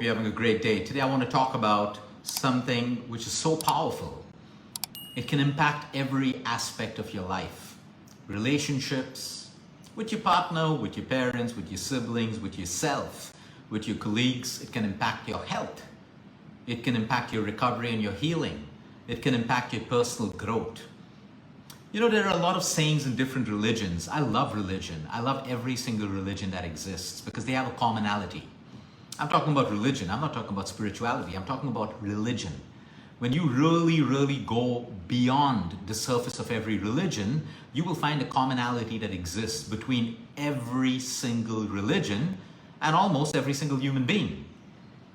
Hope you're having a great day. Today I want to talk about something which is so powerful. It can impact every aspect of your life. Relationships with your partner, with your parents, with your siblings, with yourself, with your colleagues. It can impact your health. It can impact your recovery and your healing. It can impact your personal growth. You know, there are a lot of sayings in different religions. I love religion. I love every single religion that exists because they have a commonality. I'm talking about religion. I'm not talking about spirituality. I'm talking about religion. When you really go beyond the surface of every religion, you will find a commonality that exists between every single religion and almost every single human being.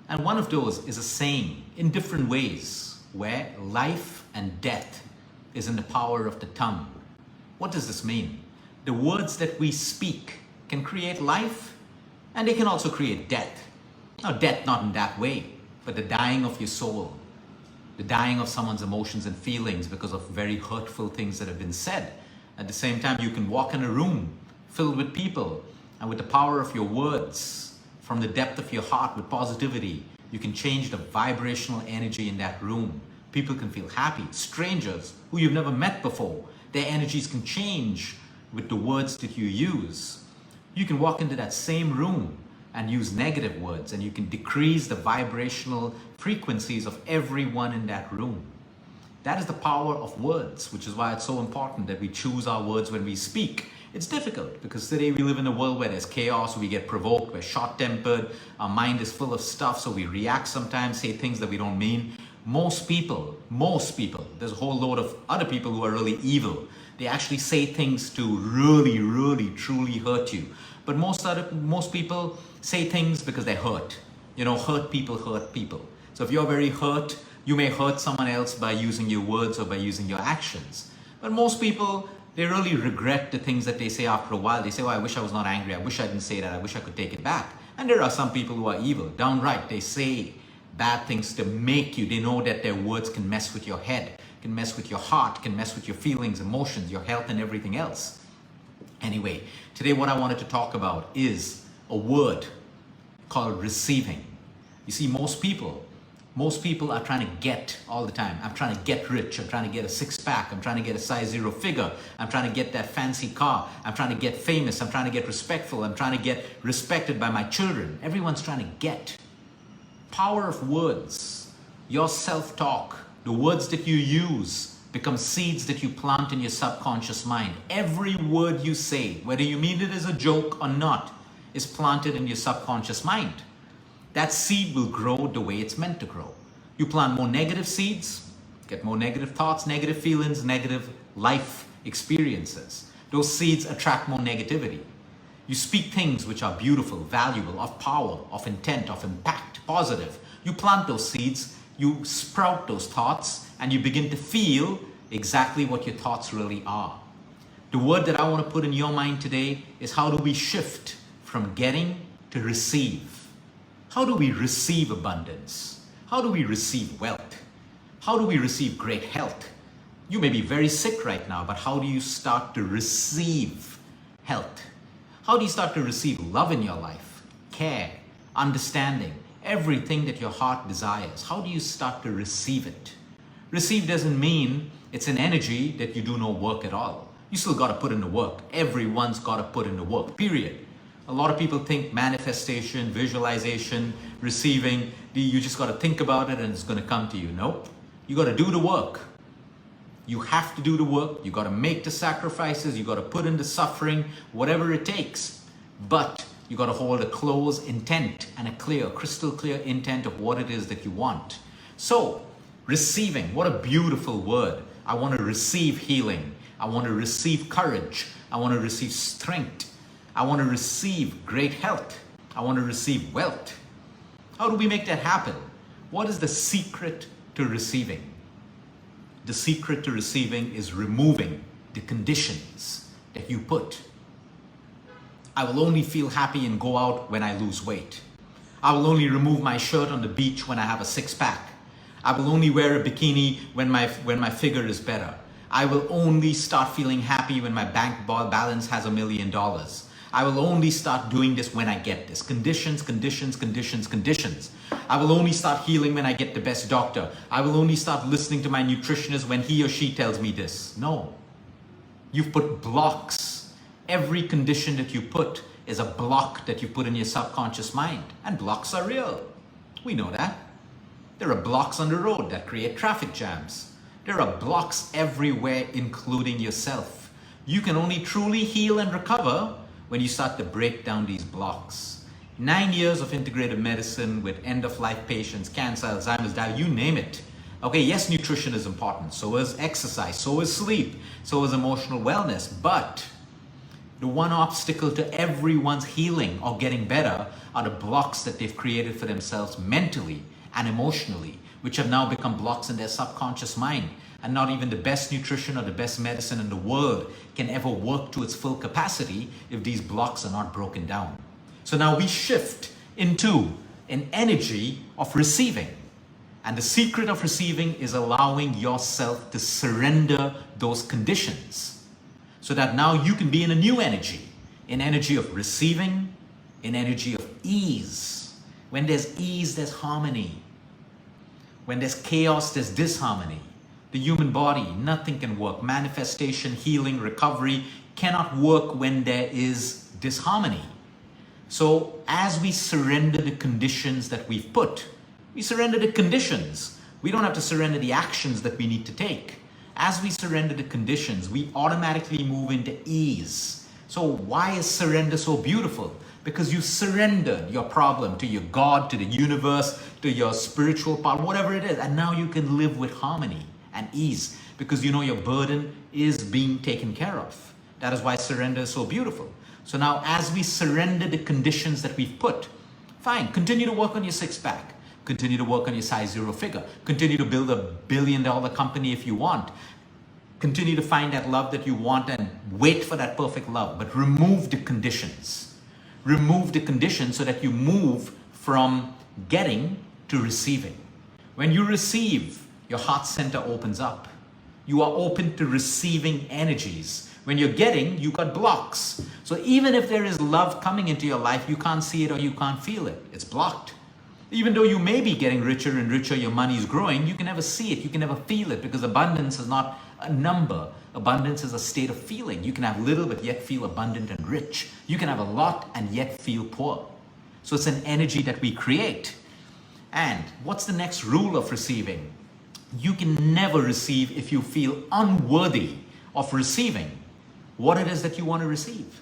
And one of those is a saying in different ways where life and death is in the power of the tongue. What does this mean? The words that we speak can create life and they can also create death. Now, death not in that way, but the dying of your soul, the dying of someone's emotions and feelings because of very hurtful things that have been said. At the same time, you can walk in a room filled with people, and with the power of your words, from the depth of your heart with positivity, you can change the vibrational energy in that room. People can feel happy. Strangers who you've never met before, their energies can change with the words that you use. You can walk into that same room and use negative words, and you can decrease the vibrational frequencies of everyone in that room. That is the power of words, which is why it's so important that we choose our words when we speak. It's difficult because today we live in a world where there's chaos, we get provoked, we're short-tempered, our mind is full of stuff, so we react sometimes, say things that we don't mean. Most people, there's a whole load of other people who are really evil. They actually say things to really, truly hurt you. But most people say things because they're hurt. You know, hurt people hurt people. So if you're very hurt, you may hurt someone else by using your words or by using your actions. But most people, they really regret the things that they say after a while. They say, oh, I wish I was not angry. I wish I didn't say that. I wish I could take it back. And there are some people who are evil, downright. They say bad things to make you. They know that their words can mess with your head, can mess with your heart, can mess with your feelings, emotions, your health, and everything else. Anyway, today what I wanted to talk about is a word called receiving. You see, most people are trying to get all the time. I'm trying to get rich. I'm trying to get a six-pack. I'm trying to get a size 0 figure. I'm trying to get that fancy car. I'm trying to get famous. I'm trying to get respectful. I'm trying to get respected by my children. Everyone's trying to get. Power of words, your self-talk, the words that you use become seeds that you plant in your subconscious mind. Every word you say, whether you mean it as a joke or not, is planted in your subconscious mind. That seed will grow the way it's meant to grow. You plant more negative seeds, get more negative thoughts, negative feelings, negative life experiences. Those seeds attract more negativity. You speak things which are beautiful, valuable, of power, of intent, of impact, positive. You plant those seeds, you sprout those thoughts, and you begin to feel exactly what your thoughts really are. The word that I want to put in your mind today is, how do we shift from getting to receive? How do we receive abundance? How do we receive wealth? How do we receive great health? You may be very sick right now, but how do you start to receive health? How do you start to receive love in your life, care, understanding, everything that your heart desires? How do you start to receive it? Receive doesn't mean it's an energy that you do no work at all. You still got to put in the work. Everyone's got to put in the work, period. A lot of people think manifestation, visualization, receiving, you just got to think about it and it's going to come to you. Nope. You got to do the work. You have to do the work. You got to make the sacrifices. You got to put in the suffering, whatever it takes. But you got to hold a close intent and a clear, crystal clear intent of what it is that you want. So, receiving, what a beautiful word. I want to receive healing. I want to receive courage. I want to receive strength. I want to receive great health. I want to receive wealth. How do we make that happen? What is the secret to receiving? The secret to receiving is removing the conditions that you put. I will only feel happy and go out when I lose weight. I will only remove my shirt on the beach when I have a six-pack. I will only wear a bikini when my figure is better. I will only start feeling happy when my bank balance has $1 million. I will only start doing this when I get this. Conditions, conditions, conditions, conditions. I will only start healing when I get the best doctor. I will only start listening to my nutritionist when he or she tells me this. No. You've put blocks. Every condition that you put is a block that you put in your subconscious mind. And blocks are real. We know that. There are blocks on the road that create traffic jams. There are blocks everywhere, including yourself. You can only truly heal and recover when you start to break down these blocks. 9 years of integrative medicine with end-of-life patients, cancer, Alzheimer's, diabetes, you name it. Okay, yes, nutrition is important. So is exercise. So is sleep. So is emotional wellness. But the one obstacle to everyone's healing or getting better are the blocks that they've created for themselves mentally and emotionally, which have now become blocks in their subconscious mind. And not even the best nutrition or the best medicine in the world can ever work to its full capacity if these blocks are not broken down. So now we shift into an energy of receiving. And the secret of receiving is allowing yourself to surrender those conditions so that now you can be in a new energy, an energy of receiving, an energy of ease. When there's ease, there's harmony. When there's chaos, there's disharmony. The human body, nothing can work. Manifestation, healing, recovery cannot work when there is disharmony. So as we surrender the conditions that we've put, we surrender the conditions. We don't have to surrender the actions that we need to take. As we surrender the conditions, we automatically move into ease. So why is surrender so beautiful? Because you surrendered your problem to your God, to the universe, to your spiritual part, whatever it is. And now you can live with harmony and ease because you know your burden is being taken care of. That is why surrender is so beautiful. So now as we surrender the conditions that we've put, fine, continue to work on your six-pack. Continue to work on your size 0 figure. Continue to build $1 billion company if you want. Continue to find that love that you want and wait for that perfect love. But remove the conditions. Remove the conditions so that you move from getting to receiving. When you receive, your heart center opens up. You are open to receiving energies. When you're getting, you got blocks. So even if there is love coming into your life, you can't see it or you can't feel it. It's blocked. Even though you may be getting richer and richer, your money is growing, you can never see it, you can never feel it because abundance is not a number. Abundance is a state of feeling. You can have little but yet feel abundant and rich. You can have a lot and yet feel poor. So it's an energy that we create. And what's the next rule of receiving? You can never receive if you feel unworthy of receiving what it is that you want to receive.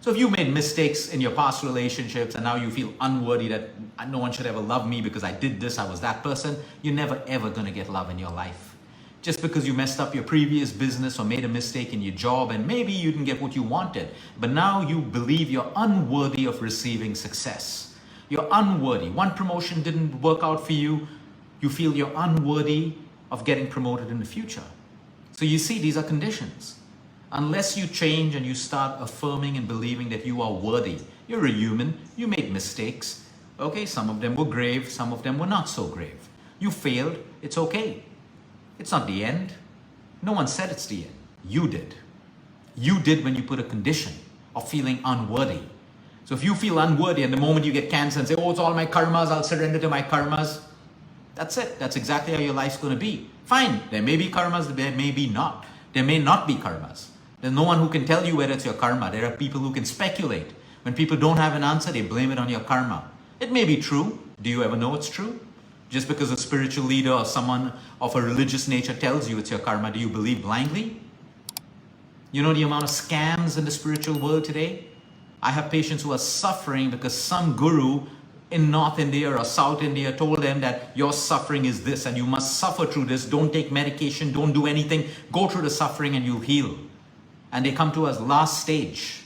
So if you made mistakes in your past relationships and now you feel unworthy that no one should ever love me because I did this, I was that person, you're never ever going to get love in your life. Just because you messed up your previous business or made a mistake in your job and maybe you didn't get what you wanted, but now you believe you're unworthy of receiving success. You're unworthy. One promotion didn't work out for you. You feel you're unworthy of getting promoted in the future. So you see, these are conditions. Unless you change and you start affirming and believing that you are worthy. You're a human, you made mistakes. Okay, some of them were grave, some of them were not so grave. You failed, it's okay. It's not the end. No one said it's the end. You did. You did when you put a condition of feeling unworthy. So if you feel unworthy and the moment you get cancer and say, oh, it's all my karmas, I'll surrender to my karmas. That's it. That's exactly how your life's going to be. Fine, there may be karmas, there may be not. There may not be karmas. There's no one who can tell you whether it's your karma. There are people who can speculate. When people don't have an answer, they blame it on your karma. It may be true. Do you ever know it's true? Just because a spiritual leader or someone of a religious nature tells you it's your karma, do you believe blindly? You know the amount of scams in the spiritual world today? I have patients who are suffering because some guru in North India or South India told them that your suffering is this and you must suffer through this. Don't take medication, don't do anything. Go through the suffering and you'll heal. And they come to us last stage.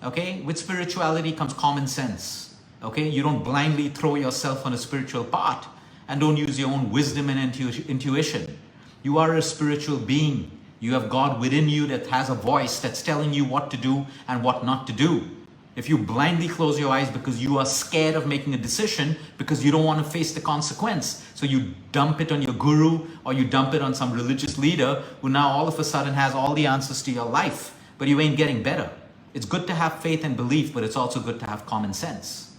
Okay? With spirituality comes common sense. Okay? You don't blindly throw yourself on a spiritual path and don't use your own wisdom and intuition. You are a spiritual being. You have God within you that has a voice that's telling you what to do and what not to do. If you blindly close your eyes because you are scared of making a decision because you don't want to face the consequence, so you dump it on your guru or you dump it on some religious leader who now all of a sudden has all the answers to your life, but you ain't getting better. It's good to have faith and belief, but it's also good to have common sense.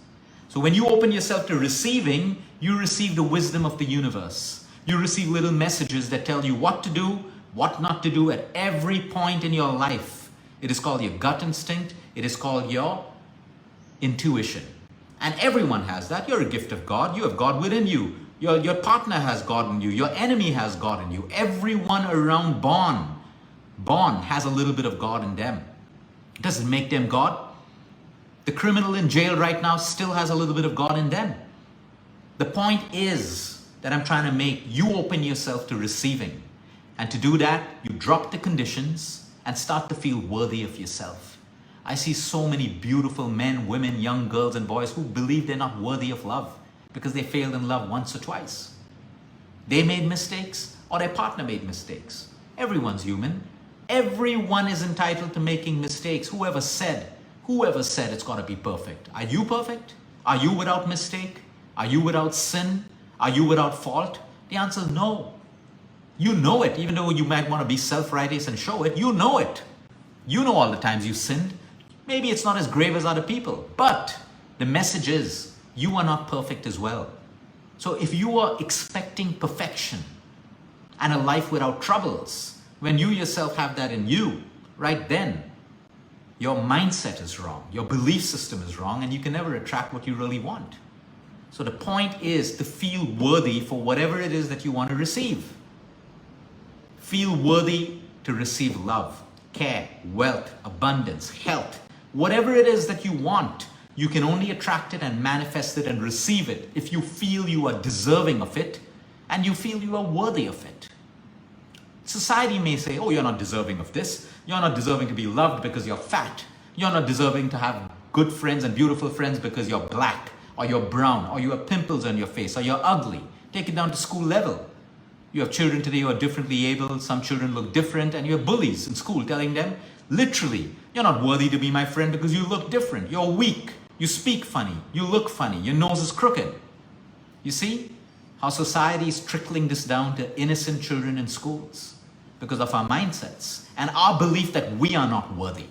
So when you open yourself to receiving, you receive the wisdom of the universe. You receive little messages that tell you what to do, what not to do at every point in your life. It is called your gut instinct. It is called your intuition. And everyone has that. You're a gift of God. You have God within you. Your partner has God in you. Your enemy has God in you. Everyone around born has a little bit of God in them. It doesn't make them God. The criminal in jail right now still has a little bit of God in them. The point is that I'm trying to make you open yourself to receiving. And to do that, you drop the conditions and start to feel worthy of yourself. I see so many beautiful men, women, young girls and boys who believe they're not worthy of love because they failed in love once or twice. They made mistakes or their partner made mistakes. Everyone's human. Everyone is entitled to making mistakes. Whoever said it's got to be perfect? Are you perfect? Are you without mistake? Are you without sin? Are you without fault? The answer is no. You know it, even though you might want to be self-righteous and show it. You know it. You know all the times you sinned. Maybe it's not as grave as other people, but the message is you are not perfect as well. So if you are expecting perfection and a life without troubles, when you yourself have that in you, right then, your mindset is wrong, your belief system is wrong, and you can never attract what you really want. So the point is to feel worthy for whatever it is that you want to receive. Feel worthy to receive love, care, wealth, abundance, health. Whatever it is that you want, you can only attract it and manifest it and receive it if you feel you are deserving of it and you feel you are worthy of it. Society may say, oh, you're not deserving of this. You're not deserving to be loved because you're fat. You're not deserving to have good friends and beautiful friends because you're black or you're brown or you have pimples on your face or you're ugly. Take it down to school level. You have children today who are differently able. Some children look different and you have bullies in school telling them, literally, you're not worthy to be my friend because you look different. You're weak. You speak funny. You look funny. Your nose is crooked. You see how society is trickling this down to innocent children in schools because of our mindsets and our belief that we are not worthy.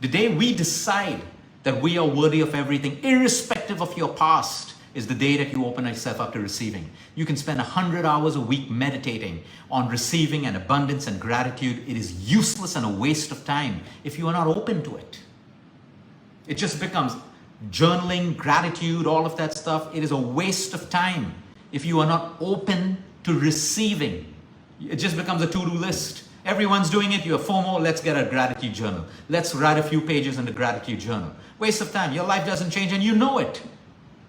The day we decide that we are worthy of everything, irrespective of your past, is the day that you open yourself up to receiving. You can spend 100 hours a week meditating on receiving and abundance and gratitude. It is useless and a waste of time if you are not open to it. It just becomes journaling, gratitude, all of that stuff. It is a waste of time if you are not open to receiving. It just becomes a to-do list. Everyone's doing it. You have FOMO. Let's get a gratitude journal. Let's write a few pages in the gratitude journal. Waste of time. Your life doesn't change and you know it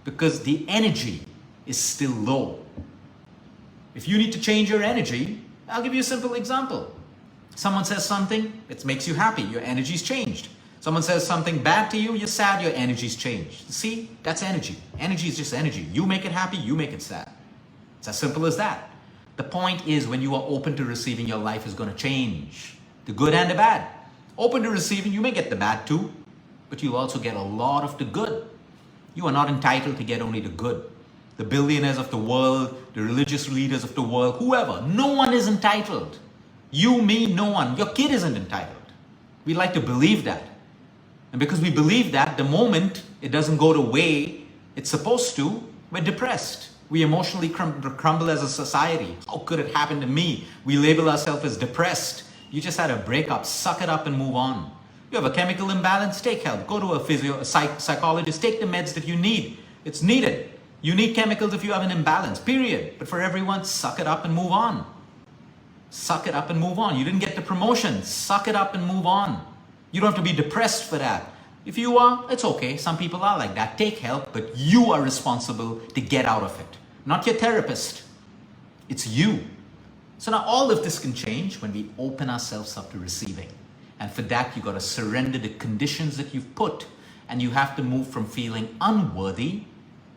because the energy is still low. If you need to change your energy, I'll give you a simple example. Someone says something, it makes you happy. Your energy's changed. Someone says something bad to you, you're sad, your energy's changed. See, that's energy. Energy is just energy. You make it happy, you make it sad. It's as simple as that. The point is when you are open to receiving, your life is going to change. The good and the bad. Open to receiving, you may get the bad too, but you'll also get a lot of the good. You are not entitled to get only the good. The billionaires of the world, the religious leaders of the world, whoever, no one is entitled. You, me, no one. Your kid isn't entitled. We like to believe that. And because we believe that, the moment it doesn't go the way it's supposed to, we're depressed. We emotionally crumble as a society. How could it happen to me? We label ourselves as depressed. You just had a breakup. Suck it up and move on. You have a chemical imbalance, take help. Go to a psychologist. Take the meds that you need. It's needed. You need chemicals if you have an imbalance, period. But for everyone, suck it up and move on. Suck it up and move on. You didn't get the promotion. Suck it up and move on. You don't have to be depressed for that. If you are, it's okay. Some people are like that. Take help, but you are responsible to get out of it. Not your therapist. It's you. So now all of this can change when we open ourselves up to receiving. And for that, you got to surrender the conditions that you've put. And you have to move from feeling unworthy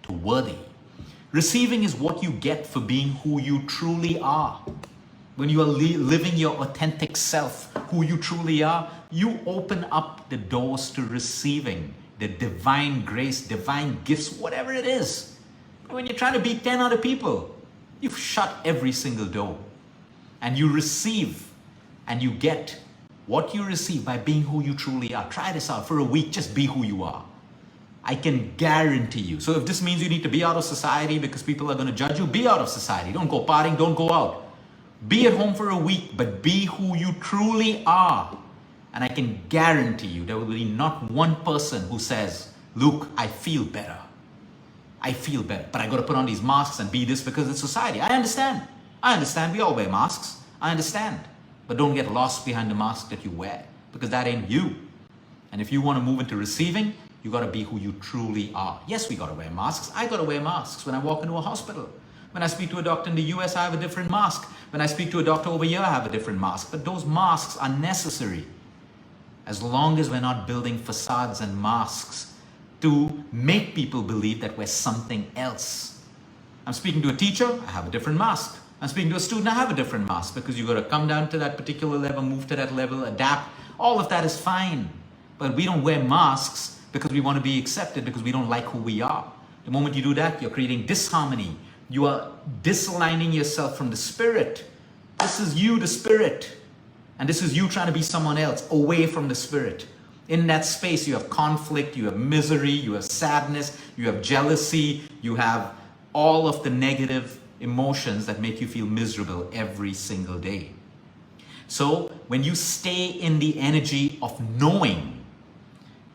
to worthy. Receiving is what you get for being who you truly are. When you are living your authentic self, who you truly are, you open up the doors to receiving the divine grace, divine gifts, whatever it is. When you're trying to beat 10 other people, you've shut every single door. And you receive and you get what you receive by being who you truly are. Try this out for a week. Just be who you are. I can guarantee you. So if this means you need to be out of society because people are going to judge you, be out of society. Don't go partying, don't go out. Be at home for a week, but be who you truly are. And I can guarantee you there will be not one person who says, Luke, I feel better. I feel better, but I got to put on these masks and be this because it's society. I understand. We all wear masks. I understand. But don't get lost behind the mask that you wear because that ain't you. And if you want to move into receiving, you got to be who you truly are. Yes, we got to wear masks. I got to wear masks when I walk into a hospital. When I speak to a doctor in the US, I have a different mask. When I speak to a doctor over here, I have a different mask. But those masks are necessary as long as we're not building facades and masks to make people believe that we're something else. I'm speaking to a teacher, I have a different mask. I'm speaking to a student, I have a different mask because you got to come down to that particular level, move to that level, adapt. All of that is fine. But we don't wear masks because we want to be accepted, because we don't like who we are. The moment you do that, you're creating disharmony. You are disaligning yourself from the spirit. This is you, the spirit. And this is you trying to be someone else, away from the spirit. In that space, you have conflict, you have misery, you have sadness, you have jealousy, you have all of the negative emotions that make you feel miserable every single day. So when you stay in the energy of knowing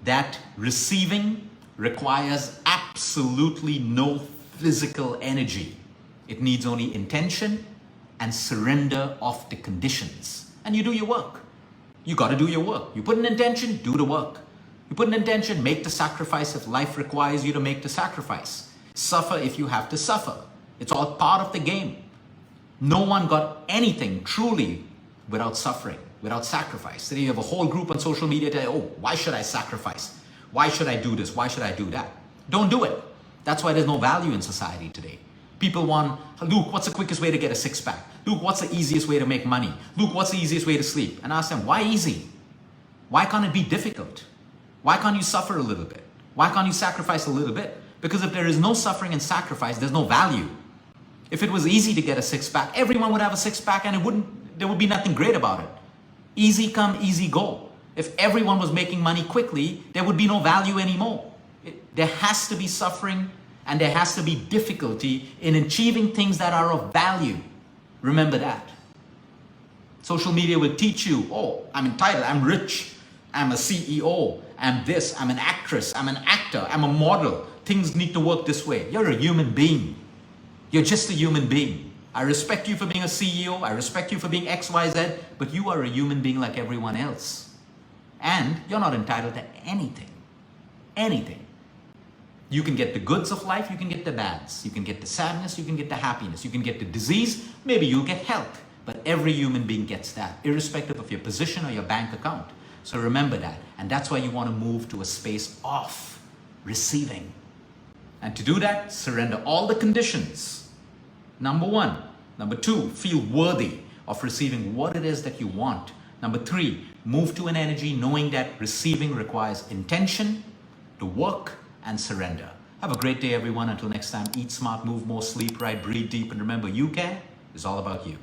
that receiving requires absolutely no physical energy, it needs only intention and surrender of the conditions. And you do your work. You got to do your work. You put an intention, do the work. You put an intention, make the sacrifice if life requires you to make the sacrifice. Suffer if you have to suffer. It's all part of the game. No one got anything truly without suffering, without sacrifice. Today you have a whole group on social media that, oh, why should I sacrifice? Why should I do this? Why should I do that? Don't do it. That's why there's no value in society today. People want, Luke, what's the quickest way to get a six-pack? Luke, what's the easiest way to make money? Luke, what's the easiest way to sleep? And I ask them, why easy? Why can't it be difficult? Why can't you suffer a little bit? Why can't you sacrifice a little bit? Because if there is no suffering and sacrifice, there's no value. If it was easy to get a six-pack, everyone would have a six-pack and there would be nothing great about it. Easy come, easy go. If everyone was making money quickly, there would be no value anymore. There has to be suffering and there has to be difficulty in achieving things that are of value. Remember that. Social media will teach you, oh, I'm entitled, I'm rich, I'm a CEO, I'm this, I'm an actress, I'm an actor, I'm a model. Things need to work this way. You're a human being. You're just a human being. I respect you for being a CEO, I respect you for being XYZ, but you are a human being like everyone else. And you're not entitled to anything. Anything. You can get the goods of life, you can get the bads. You can get the sadness, you can get the happiness. You can get the disease, maybe you'll get health. But every human being gets that, irrespective of your position or your bank account. So remember that. And that's why you want to move to a space of receiving. And to do that, surrender all the conditions. Number one. Number two, feel worthy of receiving what it is that you want. Number three, move to an energy knowing that receiving requires intention, the work, and surrender. Have a great day, everyone. Until next time, eat smart, move more, sleep right, breathe deep, and remember, you care is all about you.